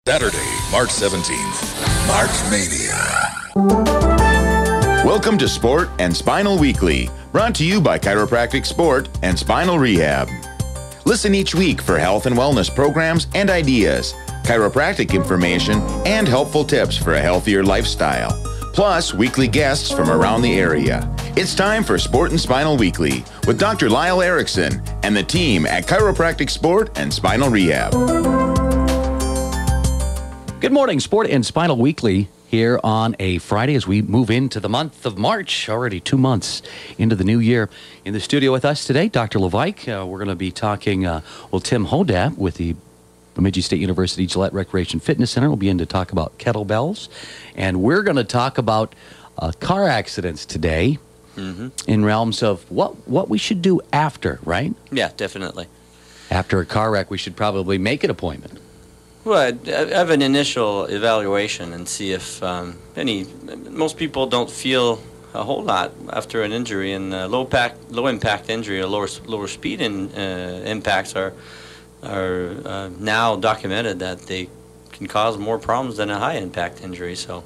Saturday, March 17th, March Mania. Welcome to Sport and Spinal Weekly, brought to you by Chiropractic Sport and Spinal Rehab. Listen each week for health and wellness programs and ideas, chiropractic information, and helpful tips for a healthier lifestyle. Plus, weekly guests from around the area. It's time for Sport and Spinal Weekly with Dr. Lyle Erickson and the team at Chiropractic Sport and Spinal Rehab. Good morning, Sport and Spinal Weekly here on a Friday as we move into the month of March, already 2 months into the new year. In the studio with us today, Dr. Levike. We're going to be talking, Tim Hodapp with the Bemidji State University Gillette Recreation Fitness Center will be in to talk about kettlebells. And we're going to talk about car accidents today in realms of what we should do after, right? Yeah, definitely. After a car wreck, we should probably make an appointment. Well, I have an initial evaluation and see if most people don't feel a whole lot after an injury, and low impact injury or lower speed impacts are now documented that they can cause more problems than a high impact injury. So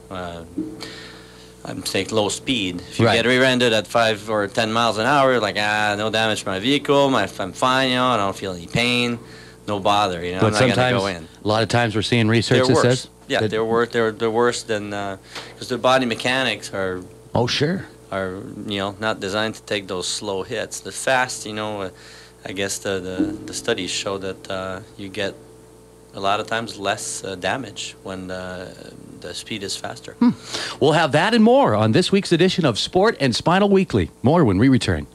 I'm saying low speed. If you get rear-ended at 5 or 10 miles an hour, like no damage to my vehicle, I'm fine, I don't feel any pain. No bother, But I'm not going to go in. A lot of times we're seeing research that says... Yeah, they're worse than... Because their body mechanics are... Oh, sure. Are, not designed to take those slow hits. The fast, I guess the studies show that you get a lot of times less damage when the speed is faster. We'll have that and more on this week's edition of Sport and Spinal Weekly. More when we return.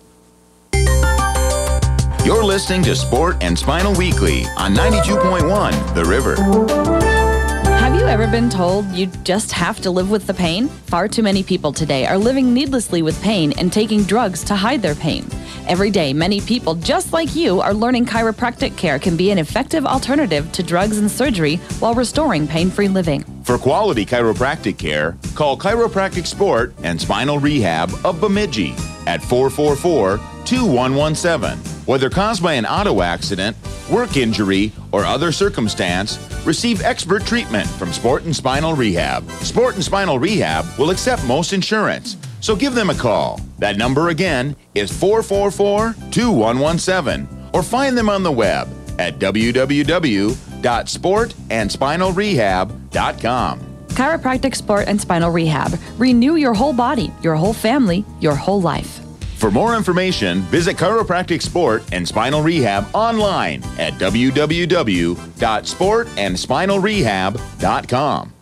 You're listening to Sport and Spinal Weekly on 92.1 The River. Have you ever been told you just have to live with the pain? Far too many people today are living needlessly with pain and taking drugs to hide their pain. Every day, many people just like you are learning chiropractic care can be an effective alternative to drugs and surgery while restoring pain-free living. For quality chiropractic care, call Chiropractic Sport and Spinal Rehab of Bemidji at 444-2117. Whether caused by an auto accident, work injury, or other circumstance, receive expert treatment from Sport and Spinal Rehab. Sport and Spinal Rehab will accept most insurance, so give them a call. That number again is 444-2117, or find them on the web at www.sportandspinalrehab.com. Chiropractic Sport and Spinal Rehab. Renew your whole body, your whole family, your whole life. For more information, visit Chiropractic Sport and Spinal Rehab online at www.sportandspinalrehab.com.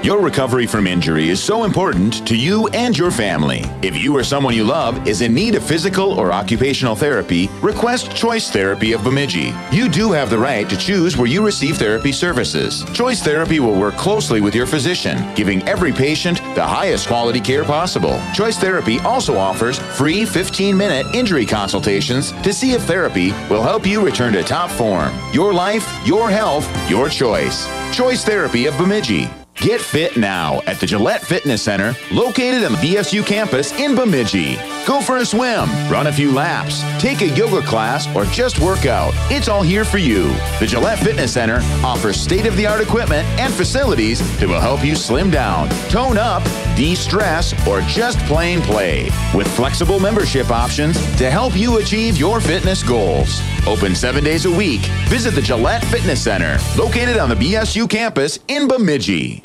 Your recovery from injury is so important to you and your family. If you or someone you love is in need of physical or occupational therapy, request Choice Therapy of Bemidji. You do have the right to choose where you receive therapy services. Choice Therapy will work closely with your physician, giving every patient the highest quality care possible. Choice Therapy also offers free 15-minute injury consultations to see if therapy will help you return to top form. Your life, your health, your choice. Choice Therapy of Bemidji. Get fit now at the Gillette Fitness Center, located on the BSU campus in Bemidji. Go for a swim, run a few laps, take a yoga class, or just work out. It's all here for you. The Gillette Fitness Center offers state-of-the-art equipment and facilities that will help you slim down, tone up, de-stress, or just plain play. With flexible membership options to help you achieve your fitness goals. Open 7 days a week. Visit the Gillette Fitness Center, located on the BSU campus in Bemidji.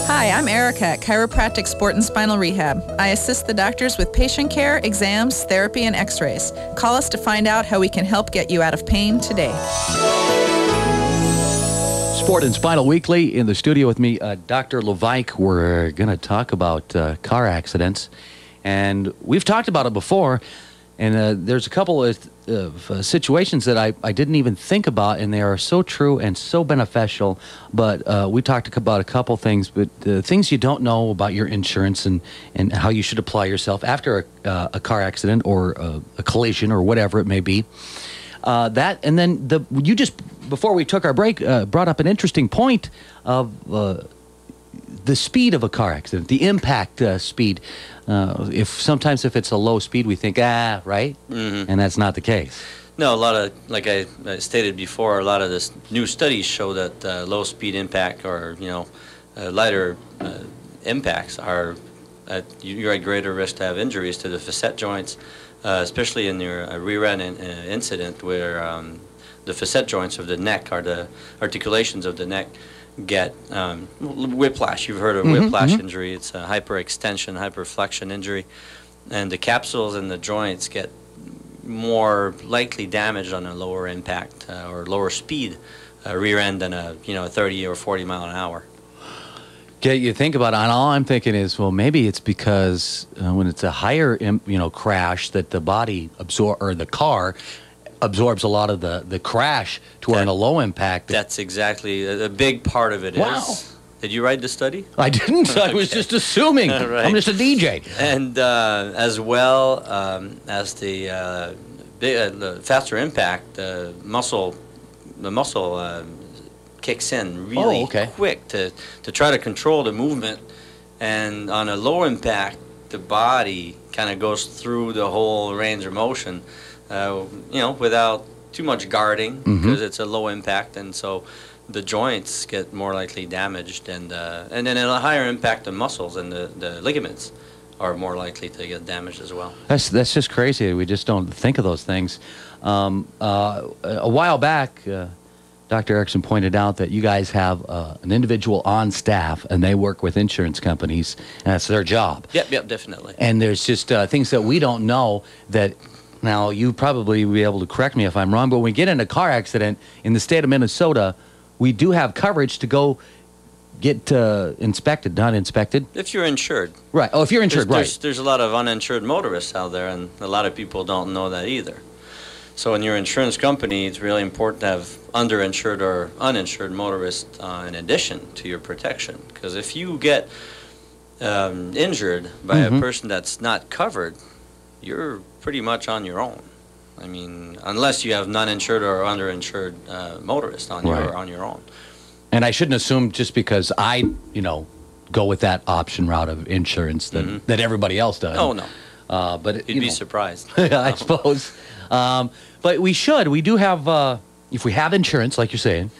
Hi, I'm Erica at Chiropractic Sport and Spinal Rehab. I assist the doctors with patient care, exams, therapy, and x-rays. Call us to find out how we can help get you out of pain today. Sport and Spinal Weekly in the studio with me, Dr. Levike. We're going to talk about car accidents, and we've talked about it before. And there's a couple of situations that I didn't even think about, and they are so true and so beneficial. But we talked about a couple things, but things you don't know about your insurance and how you should apply yourself after a car accident or a collision or whatever it may be. And then you just, before we took our break, brought up an interesting point of the speed of a car accident, the impact speed. If it's a low speed, we think, right? Mm-hmm. And that's not the case. No, a lot of, like I stated before, a lot of this new studies show that low speed impact or lighter impacts are you're at greater risk to have injuries to the facet joints, especially in your rear end incident where the facet joints of the neck or the articulations of the neck get whiplash. You've heard of whiplash injury. It's a hyperextension, hyperflexion injury, and the capsules and the joints get more likely damaged on a lower impact or lower speed rear end than a 30 or 40 mile an hour. Yeah, you think about it, and all I'm thinking is, well, maybe it's because when it's a higher, crash, that the body or the car absorbs a lot of the crash to where in a low impact. That's exactly a big part of it. Wow. Is. Did you write the study? I didn't. Okay. I was just assuming. Right. I'm just a DJ. And as well as the faster impact, the muscle kicks in really quick to try to control the movement. And on a low impact, the body kind of goes through the whole range of motion, without too much guarding because it's a low impact, and so the joints get more likely damaged, and then at a higher impact, the muscles and the ligaments are more likely to get damaged as well. That's just crazy. We just don't think of those things. A while back, Dr. Erickson pointed out that you guys have an individual on staff, and they work with insurance companies, and that's their job. Yep, definitely. And there's just things that we don't know that. Now, you probably will be able to correct me if I'm wrong, but when we get in a car accident in the state of Minnesota, we do have coverage to go get inspected, not inspected. If you're insured. Right. Oh, if you're insured, right. There's a lot of uninsured motorists out there, and a lot of people don't know that either. So in your insurance company, it's really important to have underinsured or uninsured motorists in addition to your protection. Because if you get injured by a person that's not covered, you're pretty much on your own. I mean, unless you have non-insured or underinsured motorists on your own. And I shouldn't assume just because I, go with that option route of insurance that everybody else does. Oh, no. But you'd be surprised. I suppose. But we should. We do have, if we have insurance, like you're saying,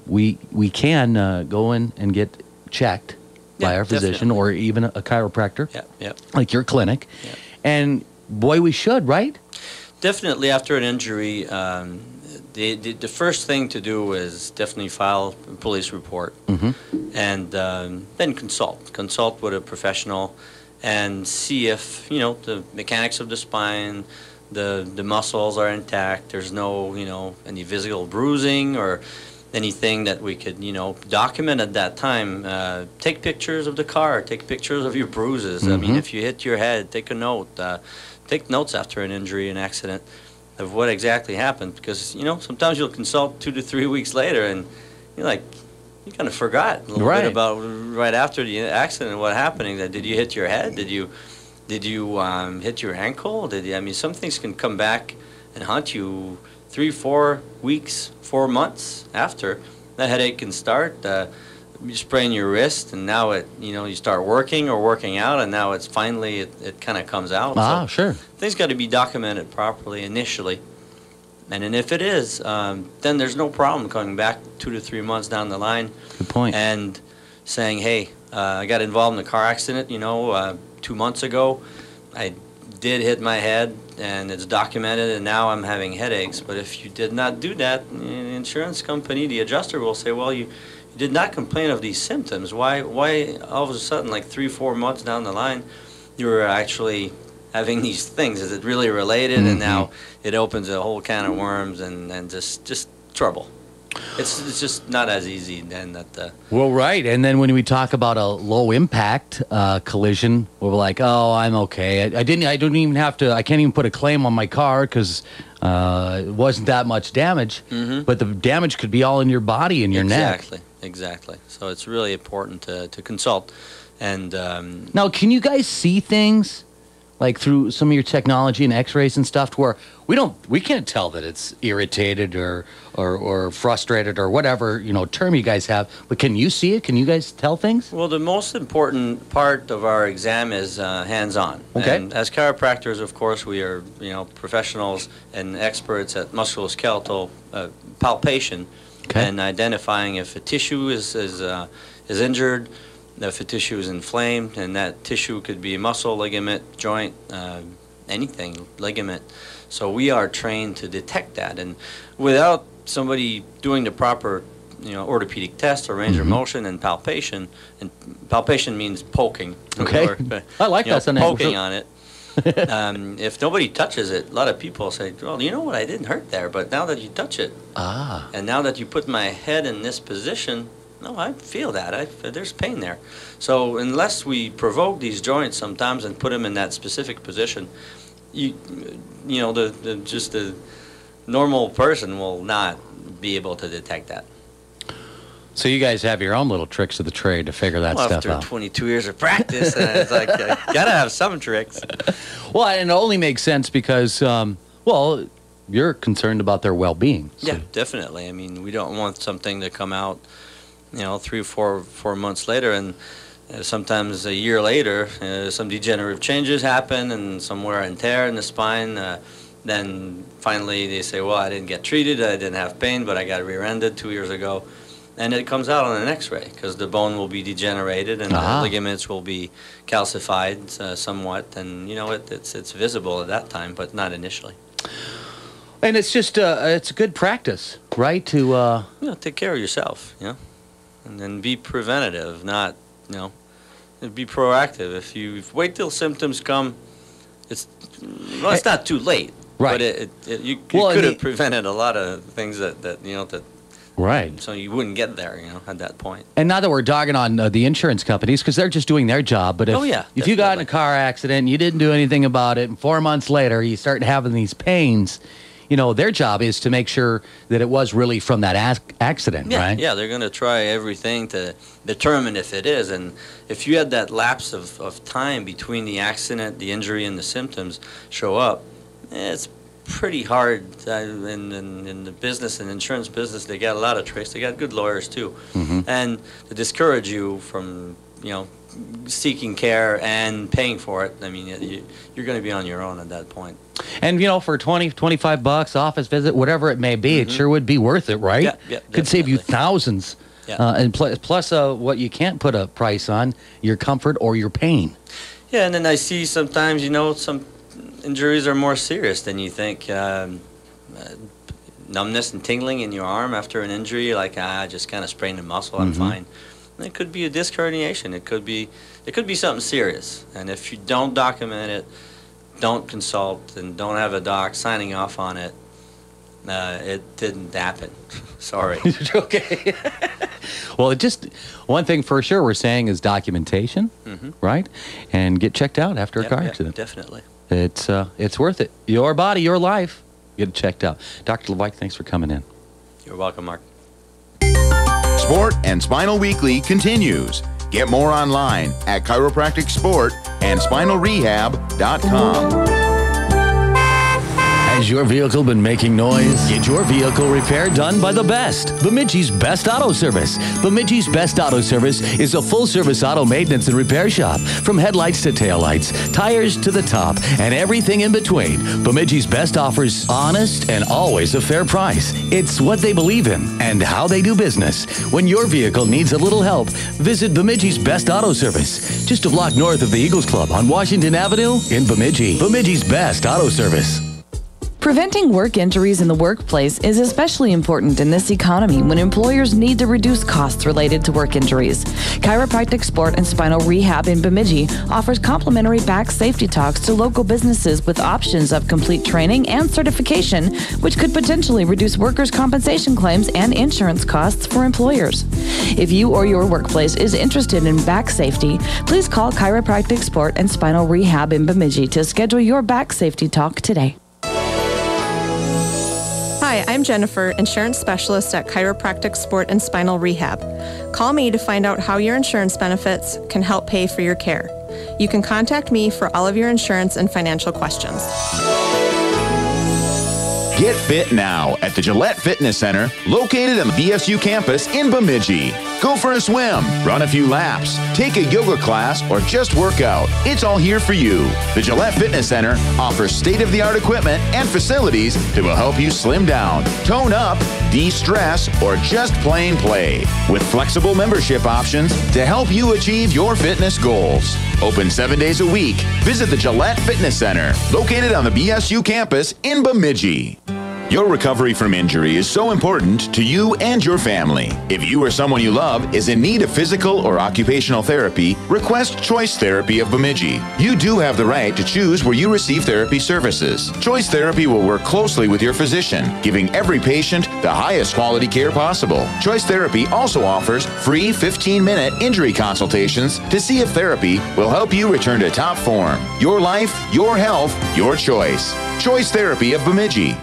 we can go in and get checked by our physician or even a chiropractor, like your clinic. Yeah. And boy, we should, right? Definitely after an injury, the first thing to do is definitely file a police report and then consult with a professional and see if, the mechanics of the spine, the muscles are intact, there's no, any visible bruising or anything that we could, document at that time. Take pictures of the car, take pictures of your bruises. I mean, if you hit your head, take a note. Take notes after an injury, an accident, of what exactly happened. Because, sometimes you'll consult 2 to 3 weeks later and you're like, you kind of forgot a little bit about right after the accident what happening. Did you hit your head? Did you hit your ankle? Some things can come back and haunt you 3, 4 weeks, 4 months after. That headache can start. You sprain your wrist, and now you start working or working out, and now it's finally it kind of comes out. So sure. Things got to be documented properly initially, and then if it is, then there's no problem coming back 2 to 3 months down the line. Good point. And saying, hey, I got involved in a car accident. 2 months ago, I did hit my head, and it's documented, and now I'm having headaches. But if you did not do that, the insurance company, the adjuster will say, well, you did not complain of these symptoms. Why all of a sudden, like 3, 4 months down the line, you were actually having these things? Is it really related? And now it opens a whole can of worms and just trouble. It's just not as easy then that. Well, right. And then when we talk about a low impact collision, we're like, oh, I'm okay. I don't even have to. I can't even put a claim on my car because it wasn't that much damage. But the damage could be all in your body and your neck. Exactly. So it's really important to consult. And now, can you guys see things like through some of your technology and X-rays and stuff, to where we can't tell that it's irritated or frustrated or whatever term you guys have. But can you see it? Can you guys tell things? Well, the most important part of our exam is hands-on. Okay. And as chiropractors, of course, we are professionals and experts at musculoskeletal palpation, and identifying if a tissue is injured, if a tissue is inflamed, and that tissue could be muscle, ligament, joint, anything, ligament. So we are trained to detect that, and without somebody doing the proper orthopedic test or range of motion and palpation means poking. Okay. I like that. Poking on it. If nobody touches it, a lot of people say, well, you know what, I didn't hurt there, but now that you touch it, and now that you put my head in this position, no, I feel that. There's pain there. So unless we provoke these joints sometimes and put them in that specific position, the normal person will not be able to detect that. So you guys have your own little tricks of the trade to figure that stuff out. After 22 years of practice, it's like, gotta have some tricks. Well, and it only makes sense because, you're concerned about their well-being. So. Yeah, definitely. I mean, we don't want something to come out 3 or 4 months later, and sometimes a year later, some degenerative changes happen and some wear and tear in the spine. Then finally they say, well, I didn't get treated, I didn't have pain, but I got rear-ended 2 years ago. And it comes out on an X-ray because the bone will be degenerated and the ligaments will be calcified somewhat, and it's visible at that time, but not initially. And it's just it's good practice, right? To take care of yourself, and then be preventative, not be proactive. If you wait till symptoms come, it's not too late, right? But you could have prevented a lot of things that. Right. So you wouldn't get there, at that point. And not that we're dogging on the insurance companies, because they're just doing their job. But if you got in a car accident and you didn't do anything about it, and 4 months later you start having these pains, their job is to make sure that it was really from that accident, right? Yeah, they're going to try everything to determine if it is. And if you had that lapse of time between the accident, the injury, and the symptoms show up, it's pretty hard in the business and insurance business. They got a lot of tricks. They got good lawyers too, and to discourage you from seeking care and paying for it. I mean, you're going to be on your own at that point. And for $20-$25 office visit, whatever it may be, it sure would be worth it, right? Yeah, could save you thousands. Yeah. And plus what you can't put a price on, your comfort or your pain. Yeah, and then I see sometimes some injuries are more serious than you think. Numbness and tingling in your arm after an injury, like I just kind of sprained a muscle, I'm fine. And it could be a disc herniation. It could be something serious. And if you don't document it, don't consult, and don't have a doc signing off on it, it didn't happen. Sorry. Okay. Well, one thing for sure we're saying is documentation, right? And get checked out after a car accident. Definitely. It's worth it. Your body, your life. Get it checked out. Dr. Levike, thanks for coming in. You're welcome, Mark. Sport and Spinal Weekly continues. Get more online at Chiropractic Sport and SpinalRehab.com. Has your vehicle been making noise? Get your vehicle repair done by the best. Bemidji's Best Auto Service. Bemidji's Best Auto Service is a full-service auto maintenance and repair shop. From headlights to taillights, tires to the top, and everything in between. Bemidji's Best offers honest and always a fair price. It's what they believe in and how they do business. When your vehicle needs a little help, visit Bemidji's Best Auto Service. Just a block north of the Eagles Club on Washington Avenue in Bemidji. Bemidji's Best Auto Service. Preventing work injuries in the workplace is especially important in this economy when employers need to reduce costs related to work injuries. Chiropractic Sport and Spinal Rehab in Bemidji offers complimentary back safety talks to local businesses with options of complete training and certification, which could potentially reduce workers' compensation claims and insurance costs for employers. If you or your workplace is interested in back safety, please call Chiropractic Sport and Spinal Rehab in Bemidji to schedule your back safety talk today. Hi, I'm Jennifer, insurance specialist at Chiropractic Sport and Spinal Rehab. Call me to find out how your insurance benefits can help pay for your care. You can contact me for all of your insurance and financial questions. Get fit now at the Gillette Fitness Center, located on the BSU campus in Bemidji. Go for a swim, run a few laps, take a yoga class, or just work out. It's all here for you. The Gillette Fitness Center offers state-of-the-art equipment and facilities that will help you slim down, tone up, de-stress, or just plain play. With flexible membership options to help you achieve your fitness goals. Open 7 days a week. Visit the Gillette Fitness Center, located on the BSU campus in Bemidji. Your recovery from injury is so important to you and your family. If you or someone you love is in need of physical or occupational therapy, request Choice Therapy of Bemidji. You do have the right to choose where you receive therapy services. Choice Therapy will work closely with your physician, giving every patient the highest quality care possible. Choice Therapy also offers free 15-minute injury consultations to see if therapy will help you return to top form. Your life, your health, your choice. Choice Therapy of Bemidji.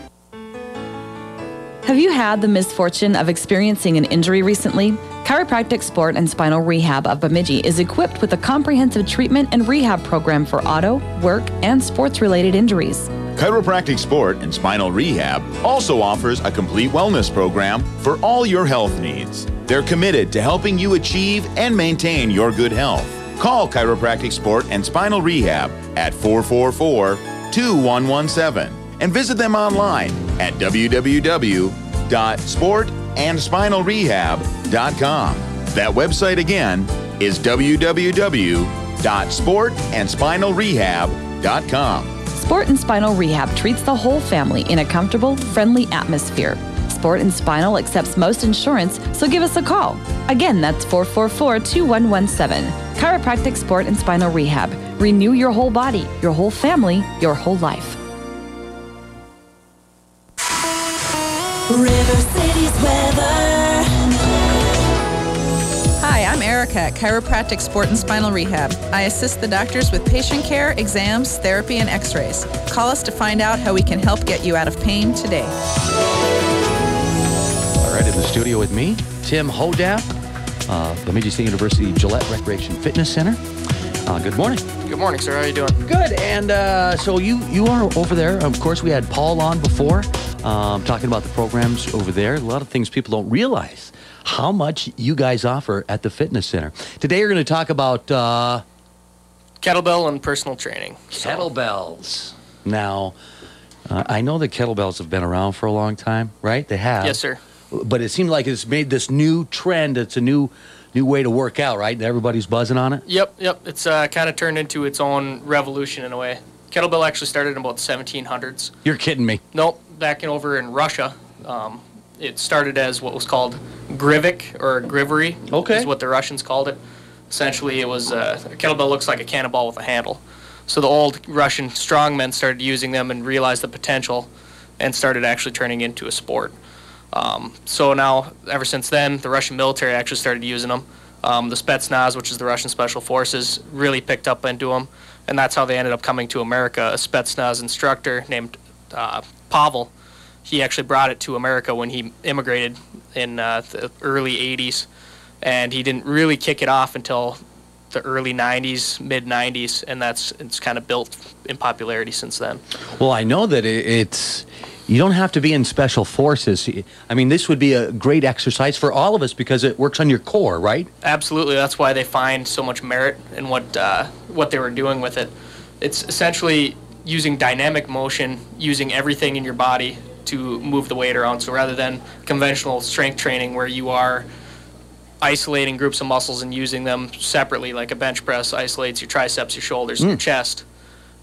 Have you had the misfortune of experiencing an injury recently? Chiropractic Sport and Spinal Rehab of Bemidji is equipped with a comprehensive treatment and rehab program for auto, work, and sports-related injuries. Chiropractic Sport and Spinal Rehab also offers a complete wellness program for all your health needs. They're committed to helping you achieve and maintain your good health. Call Chiropractic Sport and Spinal Rehab at 444-2117 and visit them online at www.sportandspinalrehab.com. That website again is www.sportandspinalrehab.com. Sport and Spinal Rehab treats the whole family in a comfortable, friendly atmosphere. Sport and Spinal accepts most insurance, so give us a call. Again, that's 444-2117. Chiropractic Sport and Spinal Rehab. Renew your whole body, your whole family, your whole life. River City's weather. Hi, I'm Erica at Chiropractic Sport and Spinal Rehab. I assist the doctors with patient care, exams, therapy, and x-rays. Call us to find out how we can help get you out of pain today. All right, in the studio with me, Tim Hodapp, Bemidji State University Gillette Recreation Fitness Center. Good morning. Good morning, sir. How are you doing? Good. And so you are over there. Of course, we had Paul on before, talking about the programs over there. A lot of things people don't realize how much you guys offer at the fitness center. Today, you're going to talk about kettlebell and personal training. Kettlebells. Now, I know the kettlebells have been around for a long time, right? They have. Yes, sir. But it seems like it's made this new trend. It's a new way to work out, right? Everybody's buzzing on it? Yep. It's kind of turned into its own revolution in a way. Kettlebell actually started in about the 1700s. You're kidding me. Nope. Back over in Russia, it started as what was called grivik or grivery. Okay. Is what the Russians called it. Essentially, it was a kettlebell looks like a cannonball with a handle. So the old Russian strongmen started using them and realized the potential and started actually turning into a sport. So now, ever since then, the Russian military actually started using them. The Spetsnaz, which is the Russian Special Forces, really picked up into them, and that's how they ended up coming to America. A Spetsnaz instructor named Pavel, he actually brought it to America when he immigrated in the early 80s, and he didn't really kick it off until the early 90s, mid-90s, and it's kind of built in popularity since then. Well, I know that it's... You don't have to be in special forces. I mean, this would be a great exercise for all of us because it works on your core, right? Absolutely. That's why they find so much merit in what they were doing with it. It's essentially using dynamic motion, using everything in your body to move the weight around. So rather than conventional strength training where you are isolating groups of muscles and using them separately, like a bench press isolates your triceps, your shoulders, and your chest,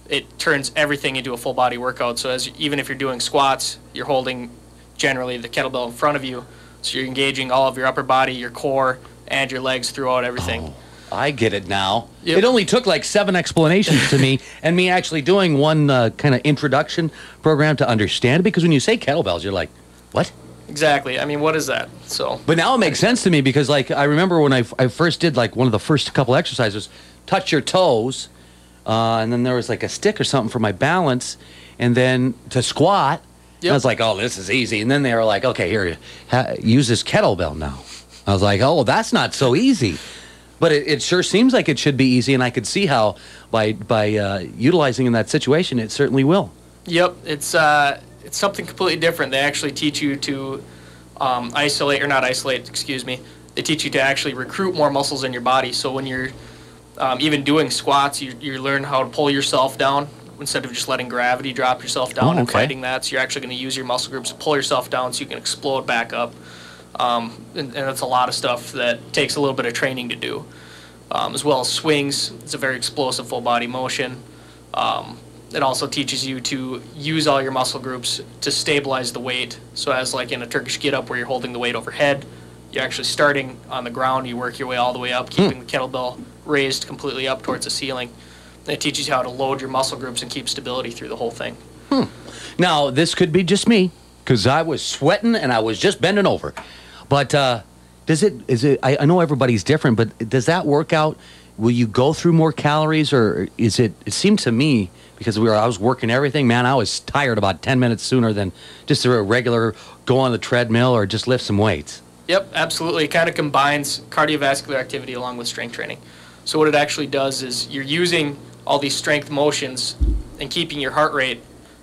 it turns everything into a full body workout. So even if you're doing squats, you're holding generally the kettlebell in front of you. So you're engaging all of your upper body, your core, and your legs throughout everything. Oh, I get it now. Yep. It only took like 7 explanations to me and me actually doing one kind of introduction program to understand it, because when you say kettlebells, you're like, what? Exactly. I mean, what is that? So. But now it makes sense to me because like I remember when I first did like one of the first couple exercises, touch your toes, and then there was like a stick or something for my balance, and then to squat. Yep. I was like, oh, this is easy. And then they were like, okay, here, use this kettlebell now. I was like, oh, that's not so easy. But it sure seems like it should be easy, and I could see how by utilizing in that situation, it certainly will. Yep, it's something completely different. They actually teach you to excuse me. They teach you to actually recruit more muscles in your body. So when you're even doing squats, you learn how to pull yourself down instead of just letting gravity drop yourself down and fighting that. So you're actually going to use your muscle groups to pull yourself down so you can explode back up. And that's a lot of stuff that takes a little bit of training to do. As well as swings, it's a very explosive full body motion. It also teaches you to use all your muscle groups to stabilize the weight. So as like in a Turkish get-up where you're holding the weight overhead, you're actually starting on the ground, you work your way all the way up, keeping the kettlebell raised completely up towards the ceiling. And it teaches you how to load your muscle groups and keep stability through the whole thing. Now, this could be just me, because I was sweating and I was just bending over. But I know everybody's different, but does that work out? Will you go through more calories, or it seemed to me, because I was working everything, man, I was tired about 10 minutes sooner than just a regular go on the treadmill or just lift some weights. Yep, absolutely. It kind of combines cardiovascular activity along with strength training. So what it actually does is you're using all these strength motions and keeping your heart rate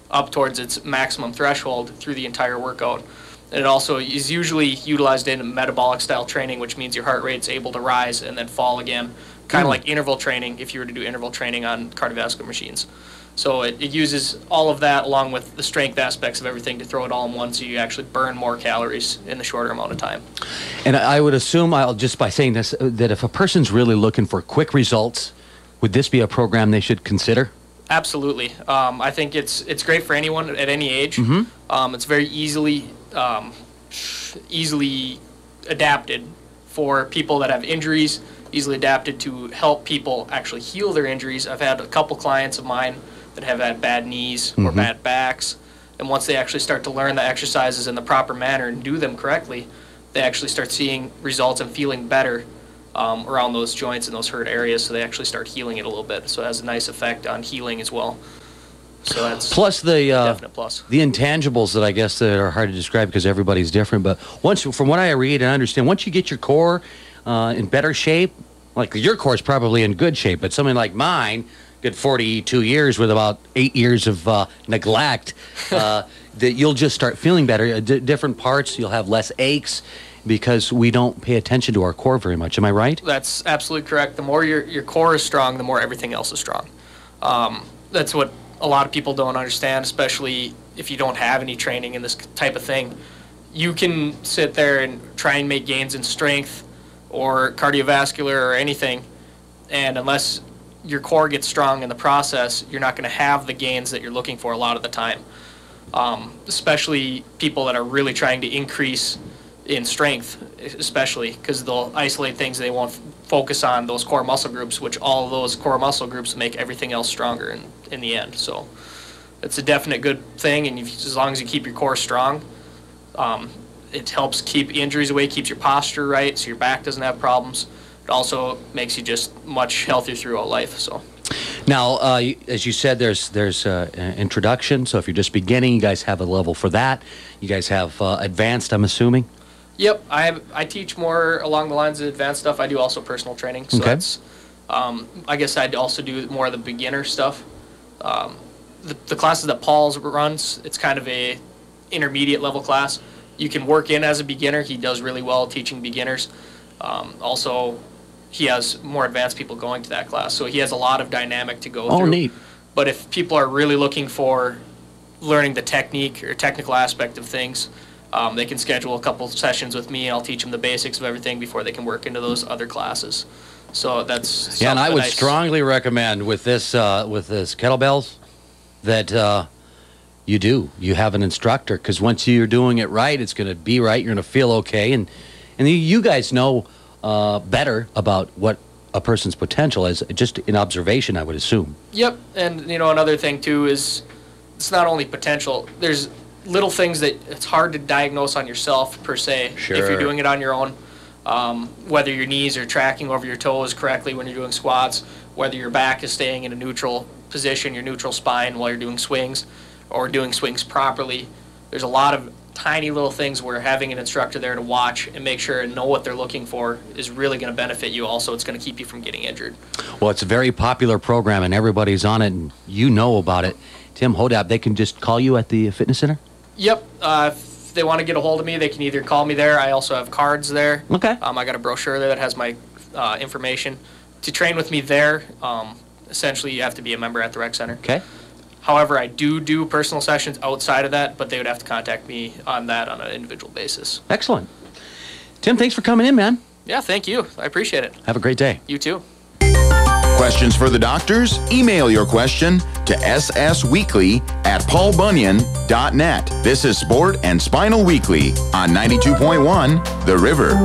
up towards its maximum threshold through the entire workout. And it also is usually utilized in metabolic style training, which means your heart rate's able to rise and then fall again, kind of like interval training if you were to do interval training on cardiovascular machines. So it uses all of that along with the strength aspects of everything to throw it all in one so you actually burn more calories in the shorter amount of time. And I would assume, just by saying this, that if a person's really looking for quick results, would this be a program they should consider? Absolutely. I think it's great for anyone at any age. It's very easily adapted for people that have injuries, easily adapted to help people actually heal their injuries. I've had a couple clients of mine that have had bad knees or bad backs, and once they actually start to learn the exercises in the proper manner and do them correctly, they actually start seeing results and feeling better around those joints and those hurt areas, so they actually start healing it a little bit. So it has a nice effect on healing as well. So that's plus the definite plus. The intangibles that I guess that are hard to describe because everybody's different. But from what I read and understand, once you get your core in better shape, like your core is probably in good shape, but something like mine, good 42 years with about 8 years of neglect, that you'll just start feeling better. Different parts, you'll have less aches because we don't pay attention to our core very much. Am I right? That's absolutely correct. The more your core is strong, the more everything else is strong. That's what a lot of people don't understand, especially if you don't have any training in this type of thing. You can sit there and try and make gains in strength or cardiovascular or anything, and unless your core gets strong in the process, you're not going to have the gains that you're looking for a lot of the time. Especially people that are really trying to increase in strength, especially because they'll isolate things, they won't focus on those core muscle groups, which all of those core muscle groups make everything else stronger in the end. So it's a definite good thing, and as long as you keep your core strong, it helps keep injuries away, keeps your posture right, so your back doesn't have problems. It also makes you just much healthier throughout life. So now, as you said, there's an introduction. So if you're just beginning, you guys have a level for that. You guys have advanced, I'm assuming. Yep, I teach more along the lines of advanced stuff. I do also personal training, so that's I guess I'd also do more of the beginner stuff. The classes that Paul's runs, it's kind of a intermediate level class. You can work in as a beginner. He does really well teaching beginners. Also, he has more advanced people going to that class, so he has a lot of dynamic to go through. Oh, neat. But if people are really looking for learning the technique or technical aspect of things, they can schedule a couple sessions with me, and I'll teach them the basics of everything before they can work into those other classes. So that's and I would strongly recommend with this kettlebells that you have an instructor, because once you're doing it right, it's going to be right. You're going to feel okay, and you guys know better about what a person's potential is just in observation, I would assume. Yep, and another thing too is it's not only potential. There's little things that it's hard to diagnose on yourself per se. Sure. If you're doing it on your own, whether your knees are tracking over your toes correctly when you're doing squats, whether your back is staying in a neutral position, your neutral spine while you're doing swings, or doing swings properly. There's a lot of tiny little things where having an instructor there to watch and make sure and know what they're looking for is really going to benefit you. Also, it's going to keep you from getting injured. Well, it's a very popular program, and everybody's on it, and you know about it. Tim, hodapp, they can just call you at the fitness center? Yep. If they want to get a hold of me, they can either call me there. I also have cards there. Okay. I got a brochure there that has my information. To train with me there, essentially you have to be a member at the rec center. Okay. However, I do personal sessions outside of that, but they would have to contact me on that on an individual basis. Excellent. Tim, thanks for coming in, man. Yeah, thank you. I appreciate it. Have a great day. You too. Questions for the doctors? Email your question to ssweekly@paulbunyan.net. This is Sport and Spinal Weekly on 92.1 The River.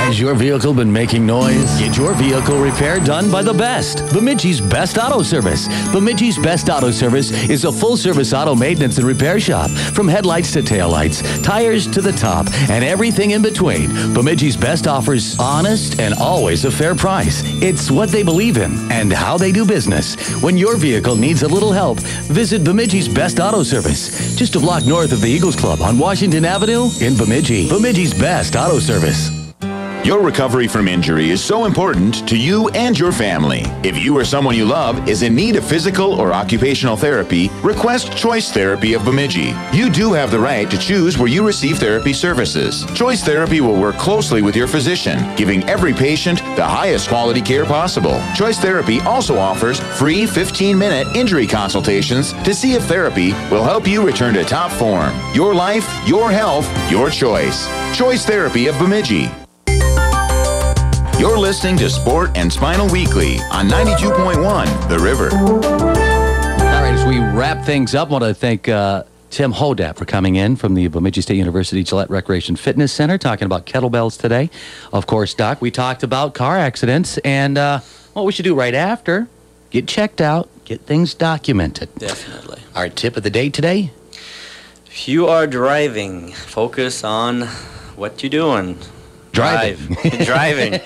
Has your vehicle been making noise? Get your vehicle repair done by the best. Bemidji's Best Auto Service. Bemidji's Best Auto Service is a full-service auto maintenance and repair shop. From headlights to taillights, tires to the top, and everything in between. Bemidji's Best offers honest and always a fair price. It's what they believe in and how they do business. When your vehicle needs a little help, visit Bemidji's Best Auto Service. Just a block north of the Eagles Club on Washington Avenue in Bemidji. Bemidji's Best Auto Service. Your recovery from injury is so important to you and your family. If you or someone you love is in need of physical or occupational therapy, request Choice Therapy of Bemidji. You do have the right to choose where you receive therapy services. Choice Therapy will work closely with your physician, giving every patient the highest quality care possible. Choice Therapy also offers free 15-minute injury consultations to see if therapy will help you return to top form. Your life, your health, your choice. Choice Therapy of Bemidji. You're listening to Sport and Spinal Weekly on 92.1 The River. All right, as we wrap things up, I want to thank Tim Hodapp for coming in from the Bemidji State University Gillette Recreation Fitness Center, talking about kettlebells today. Of course, Doc, we talked about car accidents and what we should do right after. Get checked out, get things documented. Definitely. Our tip of the day today? If you are driving, focus on what you're doing. Driving. Driving.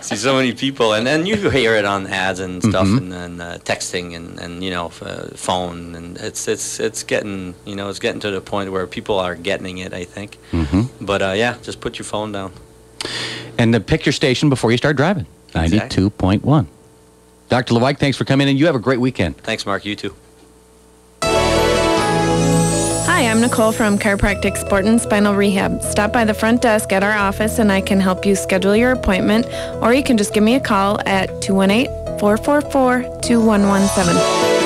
See so many people, and then you hear it on ads and stuff, and texting, and phone, and it's getting it's getting to the point where people are getting it, I think. But yeah, just put your phone down. And then pick your station before you start driving. Exactly. 92.1. Dr. Levike, thanks for coming in, and you have a great weekend. Thanks, Mark. You too. Hi, I'm Nicole from Chiropractic Sport and Spinal Rehab. Stop by the front desk at our office and I can help you schedule your appointment, or you can just give me a call at 218-444-2117.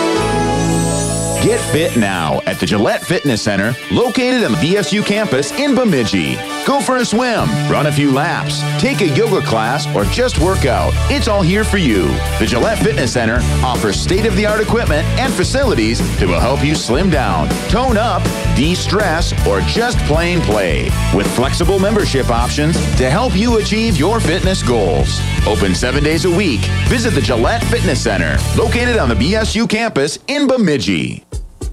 Get fit now at the Gillette Fitness Center, located on the BSU campus in Bemidji. Go for a swim, run a few laps, take a yoga class, or just work out. It's all here for you. The Gillette Fitness Center offers state-of-the-art equipment and facilities that will help you slim down, tone up, de-stress, or just plain play. With flexible membership options to help you achieve your fitness goals. Open 7 days a week. Visit the Gillette Fitness Center, located on the BSU campus in Bemidji.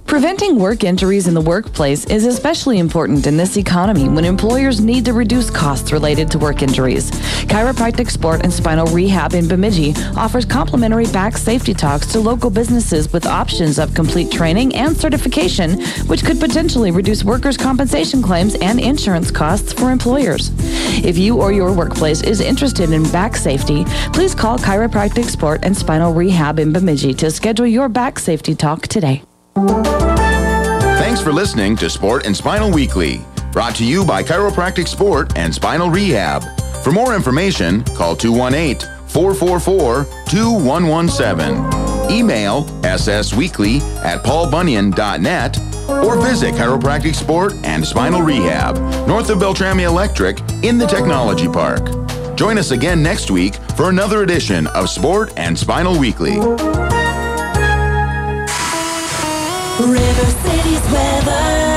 Preventing work injuries in the workplace is especially important in this economy when employers need to reduce costs related to work injuries. Chiropractic Sport and Spinal Rehab in Bemidji offers complimentary back safety talks to local businesses with options of complete training and certification, which could potentially reduce workers' compensation claims and insurance costs for employers. If you or your workplace is interested in back safety, please call Chiropractic Sport and Spinal Rehab in Bemidji to schedule your back safety talk today. Thanks for listening to Sport and Spinal Weekly, brought to you by Chiropractic Sport and Spinal Rehab. For more information, call 218-444-2117. Email ssweekly@paulbunyan.net or visit Chiropractic Sport and Spinal Rehab, north of Beltrami Electric in the Technology Park. Join us again next week for another edition of Sport and Spinal Weekly. River City's weather.